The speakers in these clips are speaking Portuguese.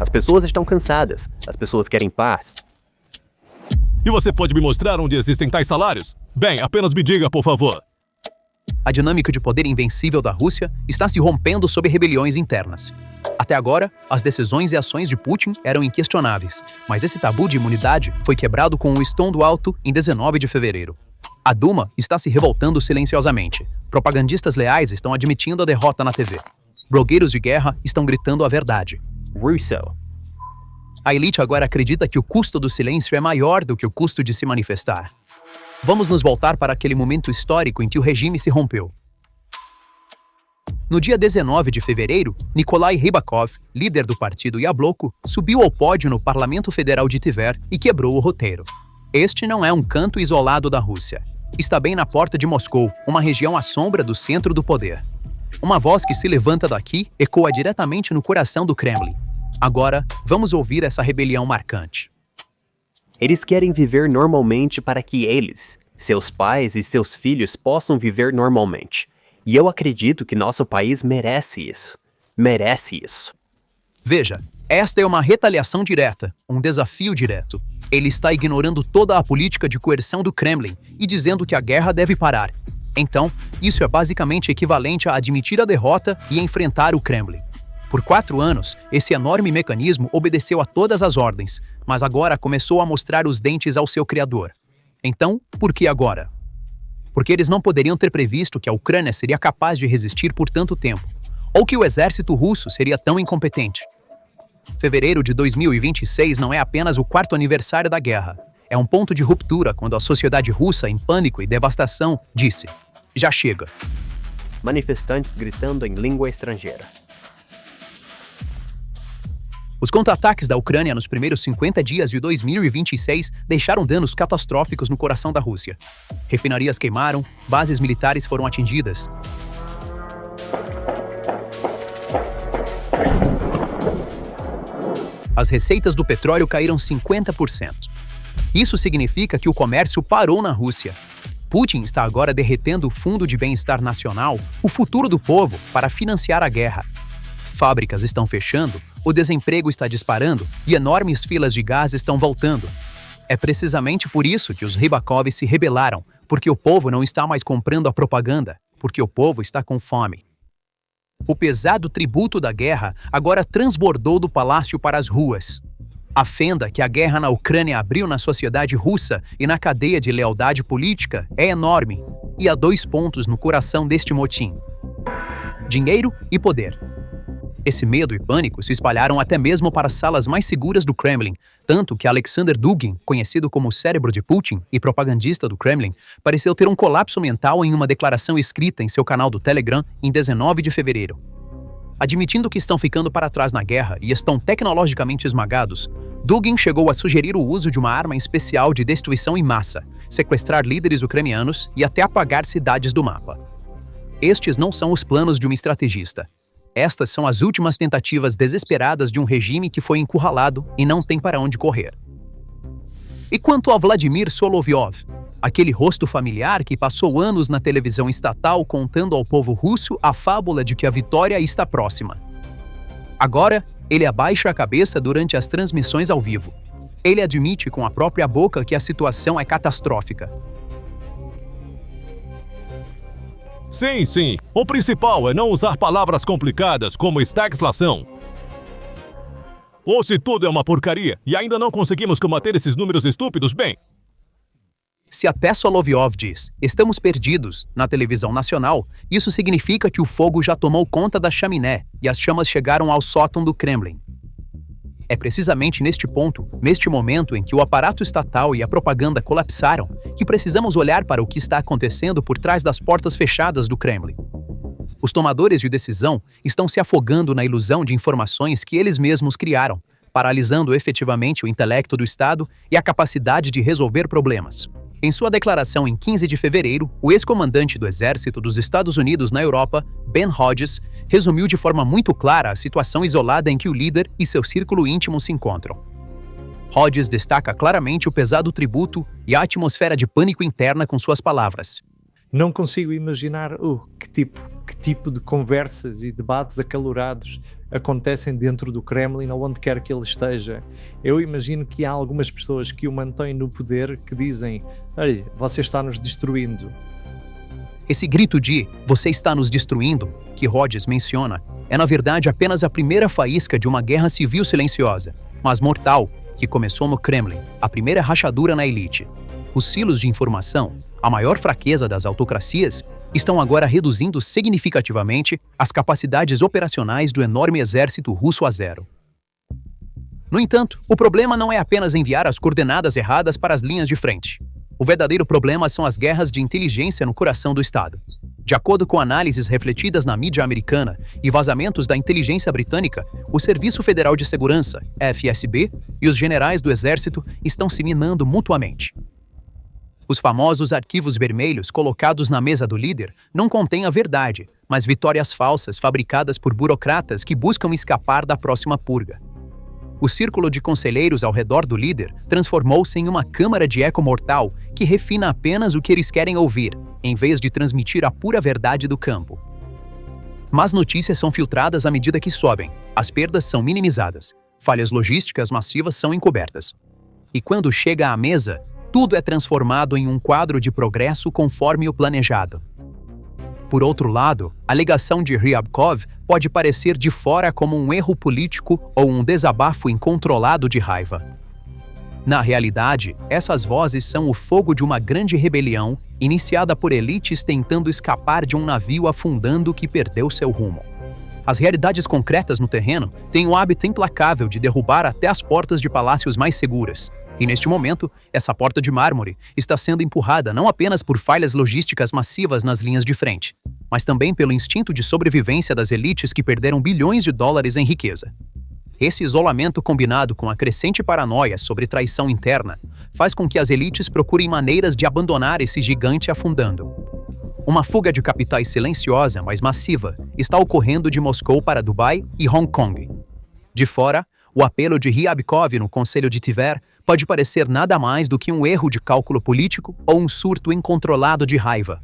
As pessoas estão cansadas. As pessoas querem paz. E você pode me mostrar onde existem tais salários? Bem, apenas me diga, por favor. A dinâmica de poder invencível da Rússia está se rompendo sob rebeliões internas. Até agora, as decisões e ações de Putin eram inquestionáveis, mas esse tabu de imunidade foi quebrado com o estrondo alto em 19 de fevereiro. A Duma está se revoltando silenciosamente. Propagandistas leais estão admitindo a derrota na TV. Blogueiros de guerra estão gritando a verdade. Russo. A elite agora acredita que o custo do silêncio é maior do que o custo de se manifestar. Vamos nos voltar para aquele momento histórico em que o regime se rompeu. No dia 19 de fevereiro, Nikolai Rybakov, líder do partido Yabloko, subiu ao pódio no Parlamento Federal de Tver e quebrou o roteiro. Este não é um canto isolado da Rússia. Está bem na porta de Moscou, uma região à sombra do centro do poder. Uma voz que se levanta daqui ecoa diretamente no coração do Kremlin. Agora, vamos ouvir essa rebelião marcante. Eles querem viver normalmente para que eles, seus pais e seus filhos possam viver normalmente. E eu acredito que nosso país merece isso. Merece isso. Veja, esta é uma retaliação direta, um desafio direto. Ele está ignorando toda a política de coerção do Kremlin e dizendo que a guerra deve parar. Então, isso é basicamente equivalente a admitir a derrota e enfrentar o Kremlin. Por 4 anos, esse enorme mecanismo obedeceu a todas as ordens, mas agora começou a mostrar os dentes ao seu criador. Então, por que agora? Porque eles não poderiam ter previsto que a Ucrânia seria capaz de resistir por tanto tempo, ou que o exército russo seria tão incompetente. Fevereiro de 2026 não é apenas o 4º aniversário da guerra. É um ponto de ruptura quando a sociedade russa, em pânico e devastação, disse: já chega. Manifestantes gritando em língua estrangeira. Os contra-ataques da Ucrânia nos primeiros 50 dias de 2026 deixaram danos catastróficos no coração da Rússia. Refinarias queimaram, bases militares foram atingidas. As receitas do petróleo caíram 50%. Isso significa que o comércio parou na Rússia. Putin está agora derretendo o Fundo de Bem-Estar Nacional, o futuro do povo, para financiar a guerra. Fábricas estão fechando, o desemprego está disparando e enormes filas de gás estão voltando. É precisamente por isso que os Rybakov se rebelaram, porque o povo não está mais comprando a propaganda, porque o povo está com fome. O pesado tributo da guerra agora transbordou do palácio para as ruas. A fenda que a guerra na Ucrânia abriu na sociedade russa e na cadeia de lealdade política é enorme, e há 2 pontos no coração deste motim: dinheiro e poder. Esse medo e pânico se espalharam até mesmo para as salas mais seguras do Kremlin, tanto que Alexander Dugin, conhecido como o cérebro de Putin e propagandista do Kremlin, pareceu ter um colapso mental em uma declaração escrita em seu canal do Telegram em 19 de fevereiro. Admitindo que estão ficando para trás na guerra e estão tecnologicamente esmagados, Dugin chegou a sugerir o uso de uma arma especial de destruição em massa, sequestrar líderes ucranianos e até apagar cidades do mapa. Estes não são os planos de um estrategista. Estas são as últimas tentativas desesperadas de um regime que foi encurralado e não tem para onde correr. E quanto a Vladimir Solovyov, aquele rosto familiar que passou anos na televisão estatal contando ao povo russo a fábula de que a vitória está próxima. Agora, ele abaixa a cabeça durante as transmissões ao vivo. Ele admite com a própria boca que a situação é catastrófica. Sim. O principal é não usar palavras complicadas como estagflação. Ou se tudo é uma porcaria e ainda não conseguimos combater esses números estúpidos, bem... Se a P. Solovyov diz, estamos perdidos, na televisão nacional, isso significa que o fogo já tomou conta da chaminé e as chamas chegaram ao sótão do Kremlin. É precisamente neste ponto, neste momento em que o aparato estatal e a propaganda colapsaram, que precisamos olhar para o que está acontecendo por trás das portas fechadas do Kremlin. Os tomadores de decisão estão se afogando na ilusão de informações que eles mesmos criaram, paralisando efetivamente o intelecto do Estado e a capacidade de resolver problemas. Em sua declaração em 15 de fevereiro, o ex-comandante do Exército dos Estados Unidos na Europa, Ben Hodges, resumiu de forma muito clara a situação isolada em que o líder e seu círculo íntimo se encontram. Hodges destaca claramente o pesado tributo e a atmosfera de pânico interna com suas palavras. Não consigo imaginar que tipo de conversas e debates acalorados acontecem dentro do Kremlin ou onde quer que ele esteja. Eu imagino que há algumas pessoas que o mantêm no poder que dizem: "Ei, você está nos destruindo." Esse grito de "você está nos destruindo", que Rhodes menciona, é na verdade apenas a primeira faísca de uma guerra civil silenciosa, mas mortal, que começou no Kremlin, a primeira rachadura na elite. Os silos de informação, a maior fraqueza das autocracias, estão agora reduzindo significativamente as capacidades operacionais do enorme exército russo a zero. No entanto, o problema não é apenas enviar as coordenadas erradas para as linhas de frente. O verdadeiro problema são as guerras de inteligência no coração do Estado. De acordo com análises refletidas na mídia americana e vazamentos da inteligência britânica, o Serviço Federal de Segurança, FSB, e os generais do Exército estão se minando mutuamente. Os famosos arquivos vermelhos colocados na mesa do líder não contêm a verdade, mas vitórias falsas fabricadas por burocratas que buscam escapar da próxima purga. O círculo de conselheiros ao redor do líder transformou-se em uma câmara de eco mortal que refina apenas o que eles querem ouvir, em vez de transmitir a pura verdade do campo. Más notícias são filtradas à medida que sobem, as perdas são minimizadas, falhas logísticas massivas são encobertas. E quando chega à mesa, tudo é transformado em um quadro de progresso conforme o planejado. Por outro lado, a alegação de Ryabkov pode parecer de fora como um erro político ou um desabafo incontrolado de raiva. Na realidade, essas vozes são o fogo de uma grande rebelião iniciada por elites tentando escapar de um navio afundando que perdeu seu rumo. As realidades concretas no terreno têm o hábito implacável de derrubar até as portas de palácios mais seguras. E neste momento, essa porta de mármore está sendo empurrada não apenas por falhas logísticas massivas nas linhas de frente, mas também pelo instinto de sobrevivência das elites que perderam bilhões de dólares em riqueza. Esse isolamento combinado com a crescente paranoia sobre traição interna faz com que as elites procurem maneiras de abandonar esse gigante afundando. Uma fuga de capitais silenciosa, mas massiva, está ocorrendo de Moscou para Dubai e Hong Kong. De fora, o apelo de Ryabkov no Conselho de Tver pode parecer nada mais do que um erro de cálculo político ou um surto incontrolado de raiva.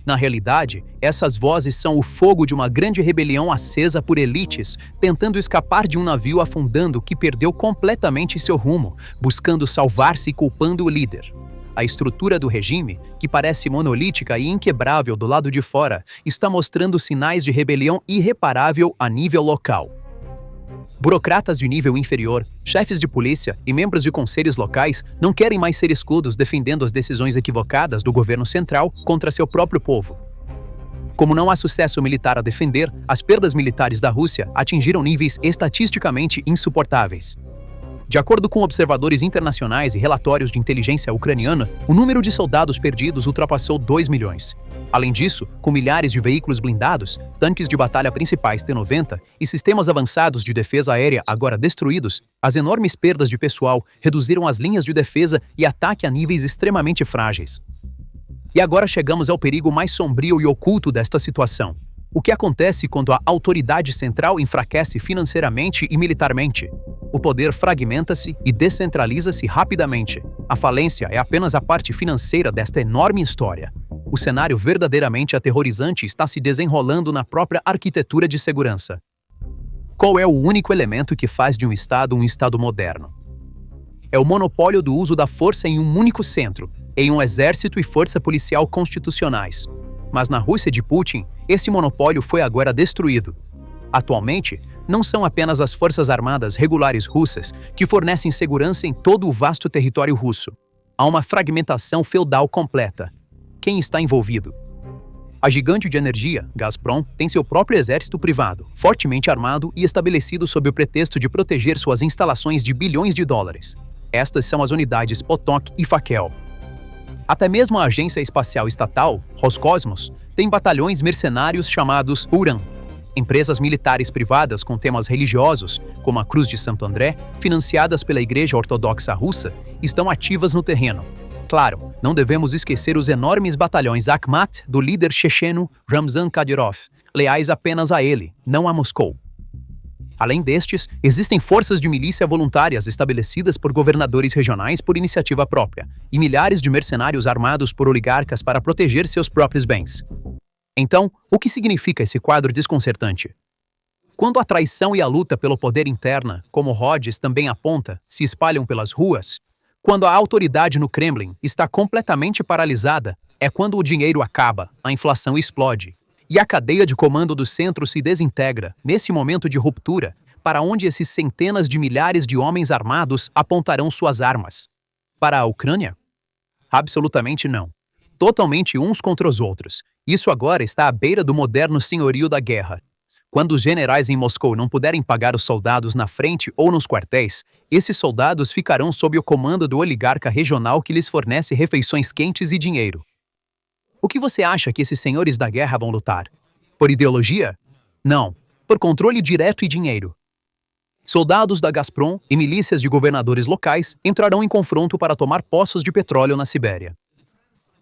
Na realidade, essas vozes são o fogo de uma grande rebelião acesa por elites, tentando escapar de um navio afundando que perdeu completamente seu rumo, buscando salvar-se e culpando o líder. A estrutura do regime, que parece monolítica e inquebrável do lado de fora, está mostrando sinais de rebelião irreparável a nível local. Burocratas de nível inferior, chefes de polícia e membros de conselhos locais não querem mais ser escudos defendendo as decisões equivocadas do governo central contra seu próprio povo. Como não há sucesso militar a defender, as perdas militares da Rússia atingiram níveis estatisticamente insuportáveis. De acordo com observadores internacionais e relatórios de inteligência ucraniana, o número de soldados perdidos ultrapassou 2 milhões. Além disso, com milhares de veículos blindados, tanques de batalha principais T-90 e sistemas avançados de defesa aérea agora destruídos, as enormes perdas de pessoal reduziram as linhas de defesa e ataque a níveis extremamente frágeis. E agora chegamos ao perigo mais sombrio e oculto desta situação. O que acontece quando a autoridade central enfraquece financeiramente e militarmente? O poder fragmenta-se e descentraliza-se rapidamente. A falência é apenas a parte financeira desta enorme história. O cenário verdadeiramente aterrorizante está se desenrolando na própria arquitetura de segurança. Qual é o único elemento que faz de um Estado moderno? É o monopólio do uso da força em um único centro, em um exército e força policial constitucionais. Mas na Rússia de Putin, esse monopólio foi agora destruído. Atualmente, não são apenas as forças armadas regulares russas que fornecem segurança em todo o vasto território russo. Há uma fragmentação feudal completa. Quem está envolvido? A gigante de energia, Gazprom, tem seu próprio exército privado, fortemente armado e estabelecido sob o pretexto de proteger suas instalações de bilhões de dólares. Estas são as unidades Potok e Fakel. Até mesmo a agência espacial estatal, Roscosmos, tem batalhões mercenários chamados Uran. Empresas militares privadas com temas religiosos, como a Cruz de Santo André, financiadas pela Igreja Ortodoxa Russa, estão ativas no terreno. Claro, não devemos esquecer os enormes batalhões Akhmat do líder checheno Ramzan Kadyrov, leais apenas a ele, não a Moscou. Além destes, existem forças de milícia voluntárias estabelecidas por governadores regionais por iniciativa própria e milhares de mercenários armados por oligarcas para proteger seus próprios bens. Então, o que significa esse quadro desconcertante? Quando a traição e a luta pelo poder interna, como Rhodes também aponta, se espalham pelas ruas, quando a autoridade no Kremlin está completamente paralisada, é quando o dinheiro acaba, a inflação explode, e a cadeia de comando do centro se desintegra, nesse momento de ruptura, para onde esses centenas de milhares de homens armados apontarão suas armas. Para a Ucrânia? Absolutamente não. Totalmente uns contra os outros. Isso agora está à beira do moderno senhorio da guerra. Quando os generais em Moscou não puderem pagar os soldados na frente ou nos quartéis, esses soldados ficarão sob o comando do oligarca regional que lhes fornece refeições quentes e dinheiro. O que você acha que esses senhores da guerra vão lutar? Por ideologia? Não, por controle direto e dinheiro. Soldados da Gazprom e milícias de governadores locais entrarão em confronto para tomar poços de petróleo na Sibéria.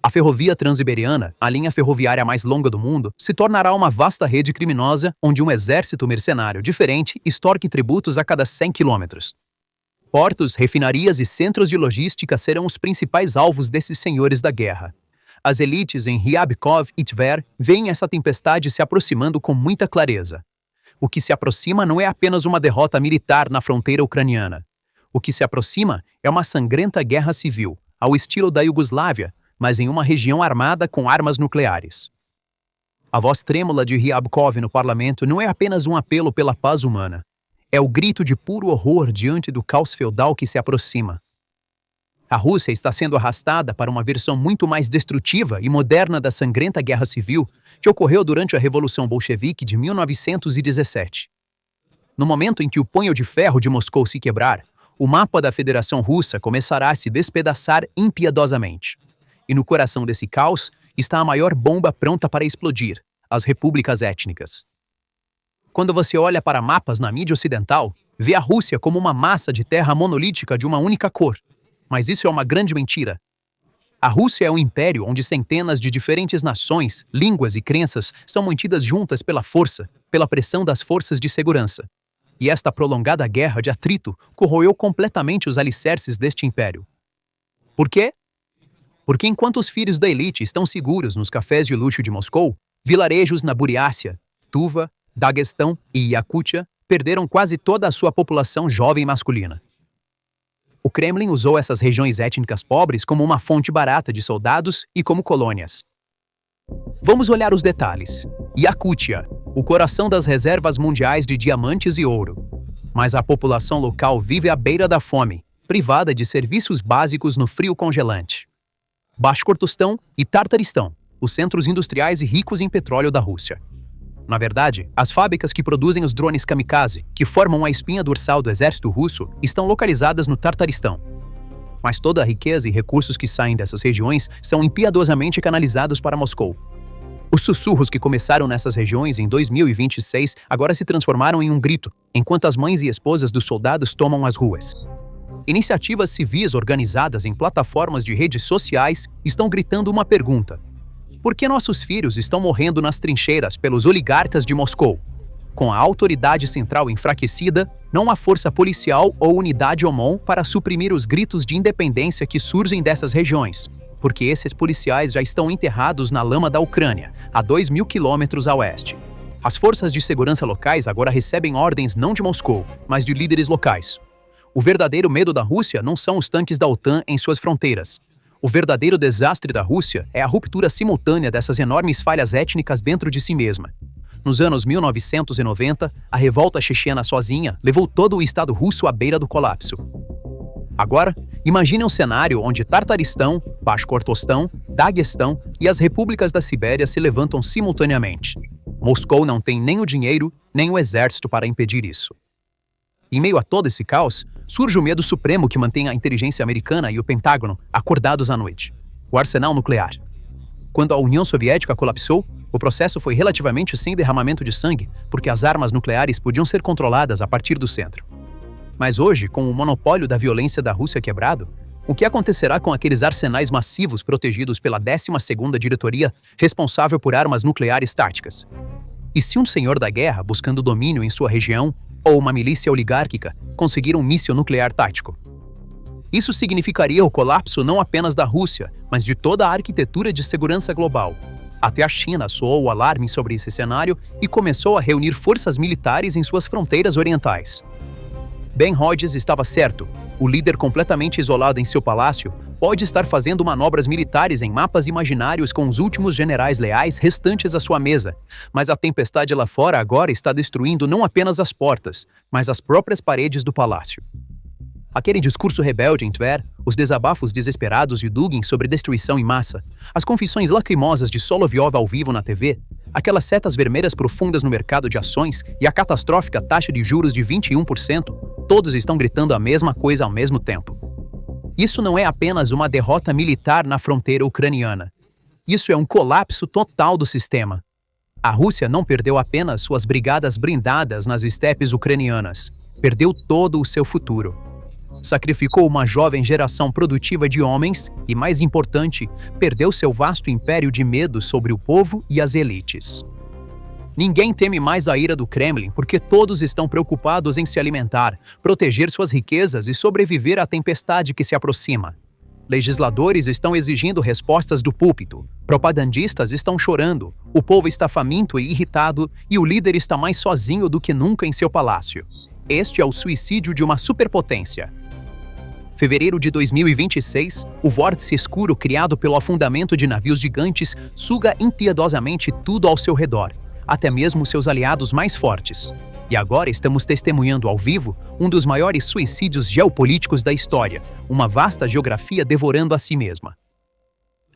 A ferrovia Transiberiana, a linha ferroviária mais longa do mundo, se tornará uma vasta rede criminosa onde um exército mercenário diferente extorque tributos a cada 100 quilômetros. Portos, refinarias e centros de logística serão os principais alvos desses senhores da guerra. As elites em Ryabkov e Tver veem essa tempestade se aproximando com muita clareza. O que se aproxima não é apenas uma derrota militar na fronteira ucraniana. O que se aproxima é uma sangrenta guerra civil, ao estilo da Iugoslávia, mas em uma região armada com armas nucleares. A voz trêmula de Ryabkov no parlamento não é apenas um apelo pela paz humana. É o grito de puro horror diante do caos feudal que se aproxima. A Rússia está sendo arrastada para uma versão muito mais destrutiva e moderna da sangrenta guerra civil que ocorreu durante a Revolução Bolchevique de 1917. No momento em que o punho de ferro de Moscou se quebrar, o mapa da Federação Russa começará a se despedaçar impiedosamente. E no coração desse caos está a maior bomba pronta para explodir, as repúblicas étnicas. Quando você olha para mapas na mídia ocidental, vê a Rússia como uma massa de terra monolítica de uma única cor. Mas isso é uma grande mentira. A Rússia é um império onde centenas de diferentes nações, línguas e crenças são mantidas juntas pela força, pela pressão das forças de segurança. E esta prolongada guerra de atrito corroeu completamente os alicerces deste império. Por quê? Porque enquanto os filhos da elite estão seguros nos cafés de luxo de Moscou, vilarejos na Buriácia, Tuva, Daguestão e Iacútia perderam quase toda a sua população jovem masculina. O Kremlin usou essas regiões étnicas pobres como uma fonte barata de soldados e como colônias. Vamos olhar os detalhes. Iacútia, o coração das reservas mundiais de diamantes e ouro. Mas a população local vive à beira da fome, privada de serviços básicos no frio congelante. Bashkortostão e Tartaristão, os centros industriais e ricos em petróleo da Rússia. Na verdade, as fábricas que produzem os drones kamikaze, que formam a espinha dorsal do exército russo, estão localizadas no Tartaristão. Mas toda a riqueza e recursos que saem dessas regiões são impiedosamente canalizados para Moscou. Os sussurros que começaram nessas regiões em 2026 agora se transformaram em um grito, enquanto as mães e esposas dos soldados tomam as ruas. Iniciativas civis organizadas em plataformas de redes sociais estão gritando uma pergunta: por que nossos filhos estão morrendo nas trincheiras pelos oligarcas de Moscou? Com a autoridade central enfraquecida, não há força policial ou unidade OMON para suprimir os gritos de independência que surgem dessas regiões, porque esses policiais já estão enterrados na lama da Ucrânia, a 2.000 quilômetros a oeste. As forças de segurança locais agora recebem ordens não de Moscou, mas de líderes locais. O verdadeiro medo da Rússia não são os tanques da OTAN em suas fronteiras. O verdadeiro desastre da Rússia é a ruptura simultânea dessas enormes falhas étnicas dentro de si mesma. Nos anos 1990, a revolta chechena sozinha levou todo o Estado russo à beira do colapso. Agora, imagine um cenário onde Tartaristão, Bashkortostão, Daguestão e as repúblicas da Sibéria se levantam simultaneamente. Moscou não tem nem o dinheiro, nem o exército para impedir isso. Em meio a todo esse caos, surge o medo supremo que mantém a inteligência americana e o Pentágono acordados à noite: o arsenal nuclear. Quando a União Soviética colapsou, o processo foi relativamente sem derramamento de sangue, porque as armas nucleares podiam ser controladas a partir do centro. Mas hoje, com o monopólio da violência da Rússia quebrado, o que acontecerá com aqueles arsenais massivos protegidos pela 12ª Diretoria responsável por armas nucleares táticas? E se um senhor da guerra, buscando domínio em sua região, ou uma milícia oligárquica conseguir um míssil nuclear tático. Isso significaria o colapso não apenas da Rússia, mas de toda a arquitetura de segurança global. Até a China soou o alarme sobre esse cenário e começou a reunir forças militares em suas fronteiras orientais. Ben Hodges estava certo. O líder completamente isolado em seu palácio pode estar fazendo manobras militares em mapas imaginários com os últimos generais leais restantes à sua mesa, mas a tempestade lá fora agora está destruindo não apenas as portas, mas as próprias paredes do palácio. Aquele discurso rebelde em Tver, os desabafos desesperados de Dugin sobre destruição em massa, as confissões lacrimosas de Solovyov ao vivo na TV, aquelas setas vermelhas profundas no mercado de ações e a catastrófica taxa de juros de 21%, todos estão gritando a mesma coisa ao mesmo tempo. Isso não é apenas uma derrota militar na fronteira ucraniana. Isso é um colapso total do sistema. A Rússia não perdeu apenas suas brigadas blindadas nas estepes ucranianas, perdeu todo o seu futuro. Sacrificou uma jovem geração produtiva de homens e, mais importante, perdeu seu vasto império de medo sobre o povo e as elites. Ninguém teme mais a ira do Kremlin porque todos estão preocupados em se alimentar, proteger suas riquezas e sobreviver à tempestade que se aproxima. Legisladores estão exigindo respostas do púlpito, propagandistas estão chorando, o povo está faminto e irritado e o líder está mais sozinho do que nunca em seu palácio. Este é o suicídio de uma superpotência. Fevereiro de 2026, o vórtice escuro criado pelo afundamento de navios gigantes suga impiedosamente tudo ao seu redor, até mesmo seus aliados mais fortes. E agora estamos testemunhando ao vivo um dos maiores suicídios geopolíticos da história, uma vasta geografia devorando a si mesma.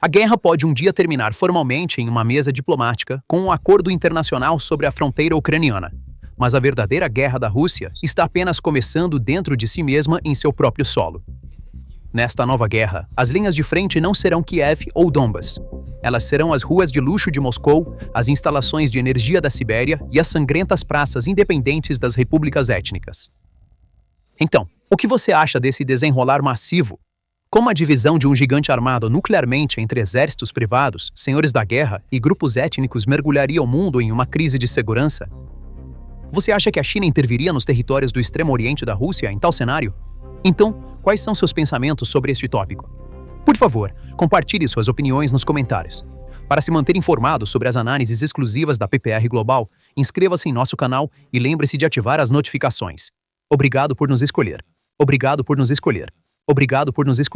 A guerra pode um dia terminar formalmente em uma mesa diplomática com um acordo internacional sobre a fronteira ucraniana. Mas a verdadeira guerra da Rússia está apenas começando dentro de si mesma em seu próprio solo. Nesta nova guerra, as linhas de frente não serão Kiev ou Donbas. Elas serão as ruas de luxo de Moscou, as instalações de energia da Sibéria e as sangrentas praças independentes das repúblicas étnicas. Então, o que você acha desse desenrolar massivo? Como a divisão de um gigante armado nuclearmente entre exércitos privados, senhores da guerra e grupos étnicos mergulharia o mundo em uma crise de segurança? Você acha que a China interviria nos territórios do extremo oriente da Rússia em tal cenário? Então, quais são seus pensamentos sobre este tópico? Por favor, compartilhe suas opiniões nos comentários. Para se manter informado sobre as análises exclusivas da PPR Global, inscreva-se em nosso canal e lembre-se de ativar as notificações. Obrigado por nos escolher. Obrigado por nos escolher. Obrigado por nos escolher.